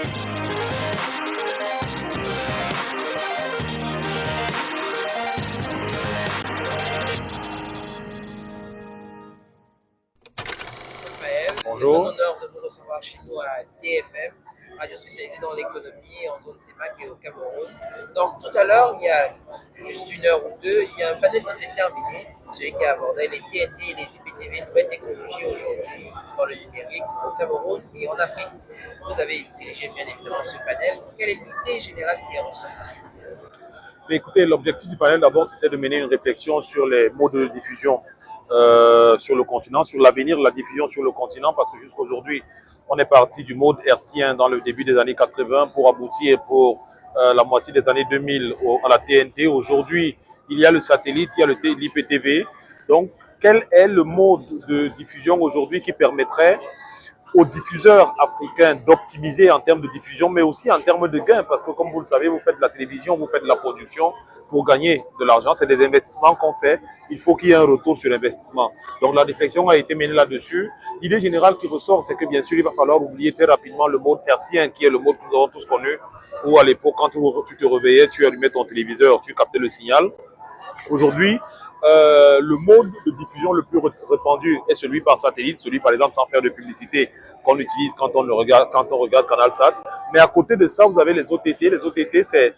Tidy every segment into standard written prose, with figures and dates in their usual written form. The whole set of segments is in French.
C'est un Bonjour. honneur de vous recevoir chez nous à DFM, radio spécialisée dans l'économie en zone CEPAC et au Cameroun. Donc tout à l'heure, il y a juste une heure ou deux, il y a un panel qui s'est terminé, celui qui abordait les TNT et les IPTV, nouvelles technologies aujourd'hui dans le numérique au Cameroun et en Afrique. Vous avez dirigé bien évidemment ce panel. Quelle est l'idée générale qui est ressortie? Écoutez, l'objectif du panel d'abord, c'était de mener une réflexion sur les modes de diffusion sur le continent, sur l'avenir de la diffusion sur le continent, parce que jusqu'à aujourd'hui, on est parti du mode hertzien dans le début des années 80 pour aboutir pour la moitié des années 2000 à la TNT. Aujourd'hui, il y a le satellite, il y a l'IPTV. Donc, quel est le mode de diffusion aujourd'hui qui permettrait aux diffuseurs africains d'optimiser en termes de diffusion, mais aussi en termes de gains, parce que comme vous le savez, vous faites de la télévision, vous faites de la production pour gagner de l'argent, c'est des investissements qu'on fait, il faut qu'il y ait un retour sur l'investissement. Donc la réflexion a été menée là-dessus. L'idée générale qui ressort, c'est que bien sûr, il va falloir oublier très rapidement le mode hertzien, qui est le mode que nous avons tous connu, où à l'époque, quand tu te réveillais, tu allumais ton téléviseur, tu captais le signal. Aujourd'hui, le mode de diffusion le plus répandu est celui par satellite, celui par exemple sans faire de publicité qu'on utilise quand on regarde CanalSat. Mais à côté de ça, vous avez les OTT. Les OTT, c'est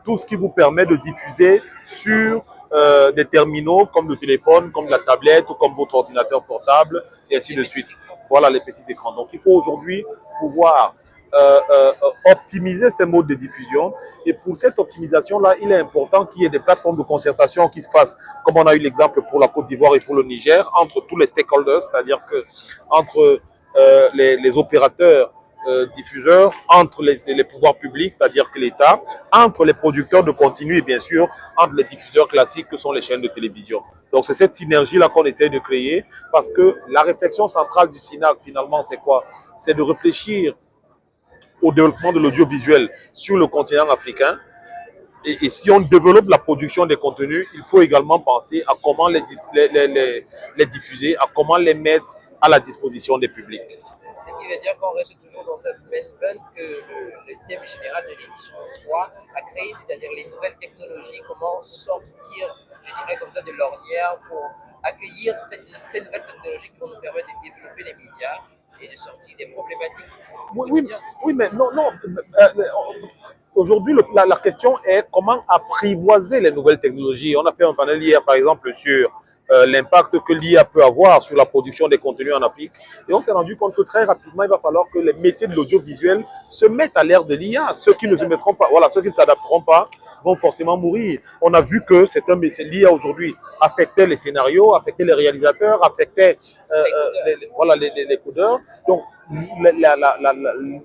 tout ce qui vous permet de diffuser sur des terminaux comme le téléphone, comme la tablette ou comme votre ordinateur portable et ainsi de suite. Voilà les petits écrans. Donc il faut aujourd'hui pouvoir optimiser ces modes de diffusion. Et pour cette optimisation-là, il est important qu'il y ait des plateformes de concertation qui se fassent, comme on a eu l'exemple pour la Côte d'Ivoire et pour le Niger, entre tous les stakeholders, c'est-à-dire que entre les opérateurs diffuseurs, entre les pouvoirs publics, c'est-à-dire que l'État, entre les producteurs de contenu et bien sûr entre les diffuseurs classiques que sont les chaînes de télévision. Donc c'est cette synergie-là qu'on essaie de créer parce que la réflexion centrale du SINAC finalement c'est quoi? C'est de réfléchir au développement de l'audiovisuel sur le continent africain. Et si on développe la production des contenus, il faut également penser à comment les diffuser, à comment les mettre à la disposition des publics. Ce qui veut dire qu'on reste toujours dans cette même veine que le thème général de l'émission 3 a créé, c'est-à-dire les nouvelles technologies, comment sortir, je dirais comme ça, de l'ornière pour accueillir ces nouvelles technologies qui vont nous permettre de développer les médias et de sortir des problématiques quotidiennes. Oui, mais non, non. Aujourd'hui, la question est comment apprivoiser les nouvelles technologies. On a fait un panel hier, par exemple, sur l'impact que l'IA peut avoir sur la production des contenus en Afrique. Et on s'est rendu compte que très rapidement, il va falloir que les métiers de l'audiovisuel se mettent à l'ère de l'IA. Ceux qui ne se mettront pas, voilà, ceux qui ne s'adapteront pas vont forcément mourir. On a vu que l'IA aujourd'hui affectait les scénarios, affectait les réalisateurs, affectait les codeurs. Donc,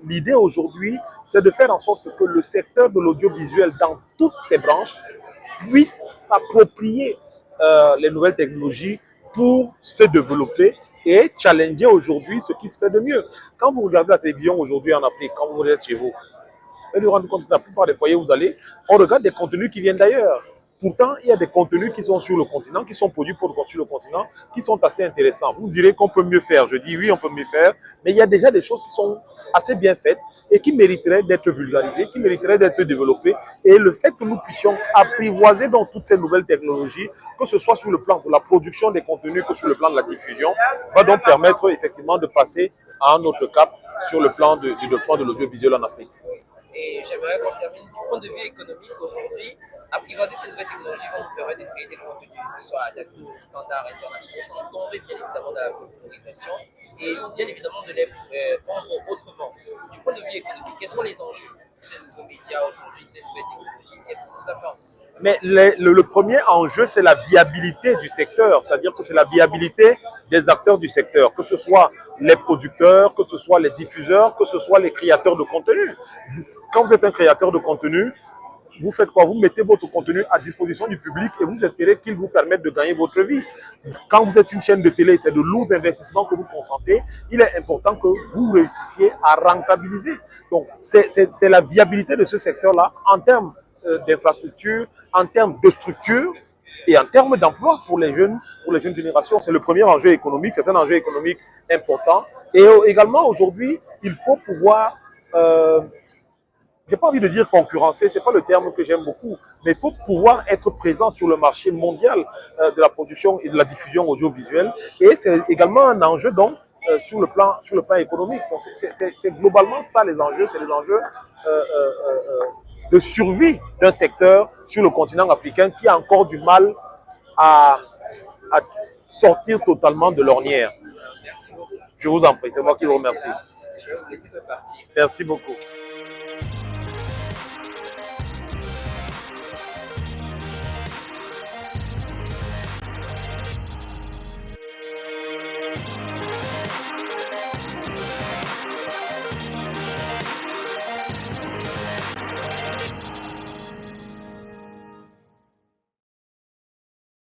l'idée aujourd'hui, c'est de faire en sorte que le secteur de l'audiovisuel dans toutes ses branches puisse s'approprier les nouvelles technologies pour se développer et challenger aujourd'hui ce qui se fait de mieux. Quand vous regardez la télévision aujourd'hui en Afrique, quand vous êtes chez vous, vous vous rendez compte que la plupart des foyers où vous allez, on regarde des contenus qui viennent d'ailleurs. Pourtant, il y a des contenus qui sont sur le continent, qui sont produits sur le continent, qui sont assez intéressants. Vous me direz qu'on peut mieux faire. Je dis oui, on peut mieux faire, mais il y a déjà des choses qui sont assez bien faites et qui mériteraient d'être vulgarisées, qui mériteraient d'être développées. Et le fait que nous puissions apprivoiser dans toutes ces nouvelles technologies, que ce soit sur le plan de la production des contenus que sur le plan de la diffusion, va donc permettre effectivement de passer à un autre cap sur le plan du développement de l'audiovisuel en Afrique. Et j'aimerais qu'on termine du point de vue économique aujourd'hui. Apprivoiser ces nouvelles technologies vont nous permettre de créer des contenus qui soient adaptés aux standards internationaux sans tomber bien évidemment dans la folklorisation et bien évidemment de les vendre autrement. Du point de vue économique, quels sont les enjeux de ces nouveaux médias aujourd'hui, ces nouvelles technologies? Qu'est-ce qu'ils nous apportent? Mais le premier enjeu, c'est la viabilité du secteur, c'est-à-dire que c'est la viabilité des acteurs du secteur, que ce soit les producteurs, que ce soit les diffuseurs, que ce soit les créateurs de contenu. Quand vous êtes un créateur de contenu, vous faites quoi? Vous mettez votre contenu à disposition du public et vous espérez qu'il vous permette de gagner votre vie. Quand vous êtes une chaîne de télé, c'est de lourds investissements que vous consentez. Il est important que vous réussissiez à rentabiliser. Donc, c'est la viabilité de ce secteur-là en termes d'infrastructure, en termes de structure et en termes d'emploi pour les jeunes générations. C'est le premier enjeu économique, c'est un enjeu économique important. Et également, aujourd'hui, il faut pouvoir j'ai pas envie de dire concurrencer, c'est pas le terme que j'aime beaucoup, mais il faut pouvoir être présent sur le marché mondial de la production et de la diffusion audiovisuelle. Et c'est également un enjeu donc sur le plan économique. C'est globalement ça les enjeux, c'est les enjeux de survie d'un secteur sur le continent africain qui a encore du mal à, à sortir totalement de l'ornière. Merci beaucoup. Je vous en prie, c'est moi qui vous remercie. Je vais vous laisser repartir. Merci beaucoup.